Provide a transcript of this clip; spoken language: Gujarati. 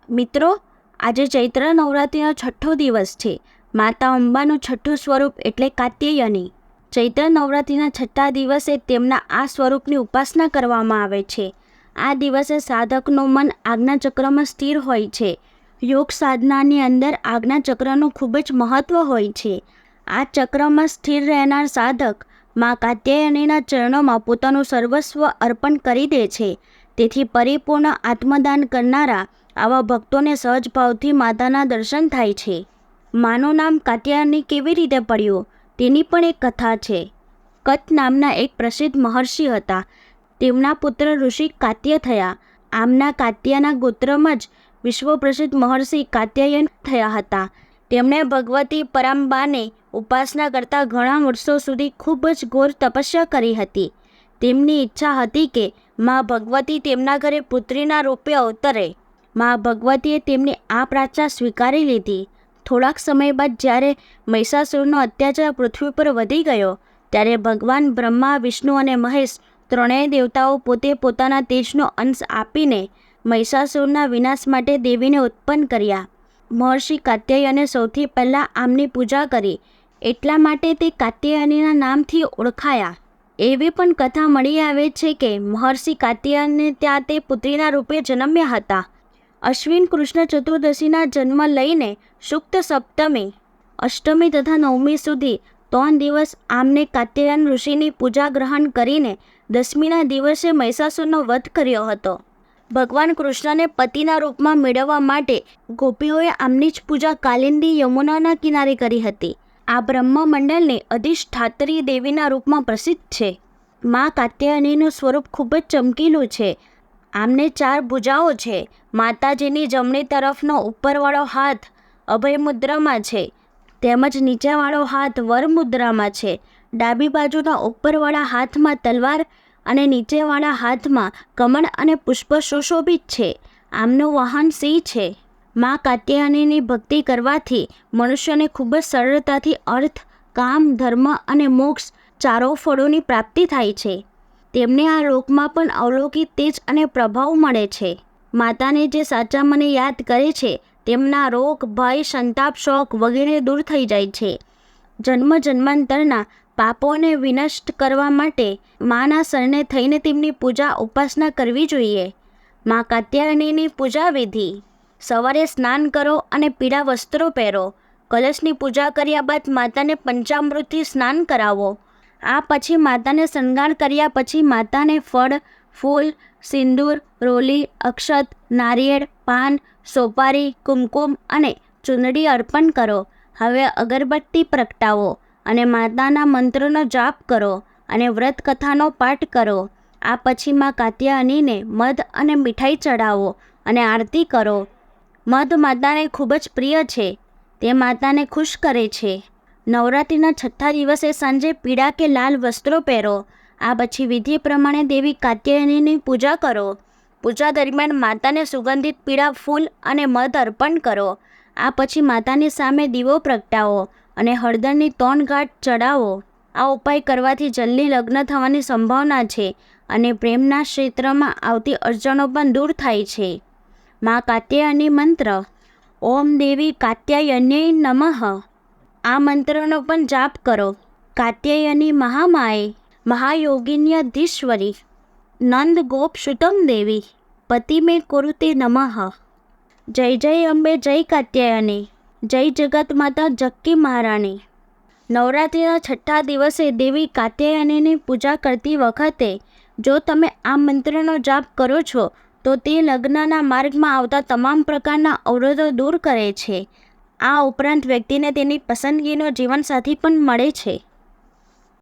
મિત્રો, આજે ચૈત્ર નવરાત્રિનો છઠ્ઠો દિવસ છે. માતા અંબાનું છઠ્ઠું સ્વરૂપ એટલે કાત્યાયની. ચૈત્ર નવરાત્રિના છઠ્ઠા દિવસે તેમના આ સ્વરૂપની ઉપાસના કરવામાં આવે છે. આ દિવસે સાધકનું મન આજ્ઞાચક્રમાં સ્થિર હોય છે. યોગ સાધનાની અંદર આજ્ઞાચક્રનું ખૂબ જ મહત્ત્વ હોય છે. આ ચક્રમાં સ્થિર રહેનાર સાધક મા કાત્યાયનીના ચરણોમાં પોતાનું સર્વસ્વ અર્પણ કરી દે છે. તેથી પરિપૂર્ણ આત્મદાન કરનારા આવા ભક્તોને સહજ ભાવથી માતાના દર્શન થાય છે. માનું નામ કાત્યાયની કેવી રીતે પડ્યું તેની પણ એક કથા છે. કત નામના એક પ્રસિદ્ધ મહર્ષિ હતા. તેમના પુત્ર ઋષિ કાત્ય થયા. આમના કાત્યાના ગોત્રમાં જ વિશ્વ પ્રસિદ્ધ મહર્ષિ કાત્યાયન થયા હતા. તેમણે ભગવતી પરાંબાને ઉપાસના કરતા ઘણા વર્ષો સુધી ખૂબ જ ઘોર તપસ્યા કરી હતી. તેમની ઈચ્છા હતી કે મા ભગવતી તેમના ઘરે પુત્રીના રૂપે અવતરે. મા ભગવતીએ તેમની આ પ્રાર્થના સ્વીકારી લીધી. થોડાક સમય બાદ જ્યારે મહિષાસુરનો અત્યાચાર પૃથ્વી પર વધી ગયો ત્યારે ભગવાન બ્રહ્મા, વિષ્ણુ અને મહેશ ત્રણેય દેવતાઓ પોતે પોતાના તેજનો અંશ આપીને મહિષાસુરના વિનાશ માટે દેવીને ઉત્પન્ન કર્યા. મહર્ષિ કાત્યાયને સૌથી પહેલાં આમની પૂજા કરી. એટલા માટે તે કાત્યાયનીના નામથી ઓળખાયા. એવી પણ કથા મળી આવે છે કે મહર્ષિ કાત્યાયને ત્યાં તે પુત્રીના રૂપે જન્મ્યા હતા. અશ્વિન કૃષ્ણ ચતુર્દશીના જન્મ લઈને શુક્લ સપ્તમી, અષ્ટમી તથા નવમી સુધી 3 દિવસ આમને કાત્યાયન ઋષિની પૂજા ગ્રહણ કરીને 10મીના દિવસે મહિષાસુરનો વધ કર્યો હતો. ભગવાન કૃષ્ણને પતિના રૂપમાં મેળવવા માટે ગોપીઓએ આમની જ પૂજા કાલિંદી યમુનાના કિનારે કરી હતી. આ બ્રહ્મમંડળની અધિષ્ઠાત્રી દેવીના રૂપમાં પ્રસિદ્ધ છે. મા કાત્યાયનીનું સ્વરૂપ ખૂબ જ ચમકીલું છે. આમને 4 ભુજાઓ છે. માતાજીની જમણી તરફનો ઉપરવાળો હાથ અભય મુદ્રામાં છે, તેમજ નીચેવાળો હાથ વર મુદ્રામાં છે. ડાબી બાજુના ઉપરવાળા હાથમાં તલવાર અને નીચેવાળા હાથમાં કમળ અને પુષ્પ સુશોભિત છે. આમનું વાહન સિંહ છે. મા કાત્યાયનીની ભક્તિ કરવાથી મનુષ્યને ખૂબ જ સરળતાથી અર્થ, કામ, ધર્મ અને મોક્ષ 4 ફળોની પ્રાપ્તિ થાય છે. તેમને આ લોકમાં પણ અલૌકિક તેજ અને પ્રભાવ મળે છે. માતાને જે સાચા મને યાદ કરે છે તેમના રોગ, ભય, સંતાપ, શોક વગેરે દૂર થઈ જાય છે. જન્મ જન્માંતરના પાપોને વિનષ્ટ કરવા માટે માના શરણે થઈને તેમની પૂજા ઉપાસના કરવી જોઈએ. મા કાત્યાયનીની પૂજા વિધિ: સવારે સ્નાન કરો અને પીળા વસ્ત્રો પહેરો. કલશની પૂજા કર્યા બાદ માતાને પંચામૃતથી સ્નાન કરાવો. આ પછી માતાને શણગાર કર્યા પછી માતાને ફળ, ફૂલ, સિંદૂર, રોલી, અક્ષત, નારિયેળ, પાન, સોપારી, કુમકુમ અને ચૂંદડી અર્પણ કરો. હવે અગરબત્તી પ્રગટાવો અને માતાના મંત્રનો જાપ કરો અને વ્રત કથાનો પાઠ કરો. આ પછી મા કાત્યાયનીને મધ અને મીઠાઈ ચડાવો અને આરતી કરો. મધ માતાને ખૂબ જ પ્રિય છે. તે માતાને ખુશ કરે છે. નવરાત્રિના છઠ્ઠા દિવસે સાંજે પીળા કે લાલ વસ્ત્રો પહેરો. આ પછી વિધિ પ્રમાણે દેવી કાત્યાયનીની પૂજા કરો. પૂજા દરમિયાન માતાને સુગંધિત પીળા ફૂલ અને મધ અર્પણ કરો. આ પછી માતાની સામે દીવો પ્રગટાવો અને હળદરની 3 ગાંઠ ચડાવો. આ ઉપાય કરવાથી જલ્દી લગ્ન થવાની સંભાવના છે અને પ્રેમના ક્ષેત્રમાં આવતી અડચણો પણ દૂર થાય છે. મા કાત્યાયની મંત્ર: ઓમ દેવી કાત્યાયન્યૈ નમઃ. આ મંત્રનો પણ જાપ કરો. કાત્યાયની મહામાયે મહાયોગિન્યધીશ્વરી નંદ ગોપ સુતમ દેવી પતિ મે કુરુતે નમઃ. જય જય અંબે, જય કાત્યાયની, જય જગત માતા જક્કી મહારાણી. નવરાત્રિના છઠ્ઠા દિવસે દેવી કાત્યાયનીની પૂજા કરતી વખતે જો તમે આ મંત્રનો જાપ કરો છો તો તે લગ્નના માર્ગમાં આવતા તમામ પ્રકારના અવરોધો દૂર કરે છે. આ ઉપરાંત વ્યક્તિને તેની પસંદગીનો જીવનસાથી પણ મળે છે.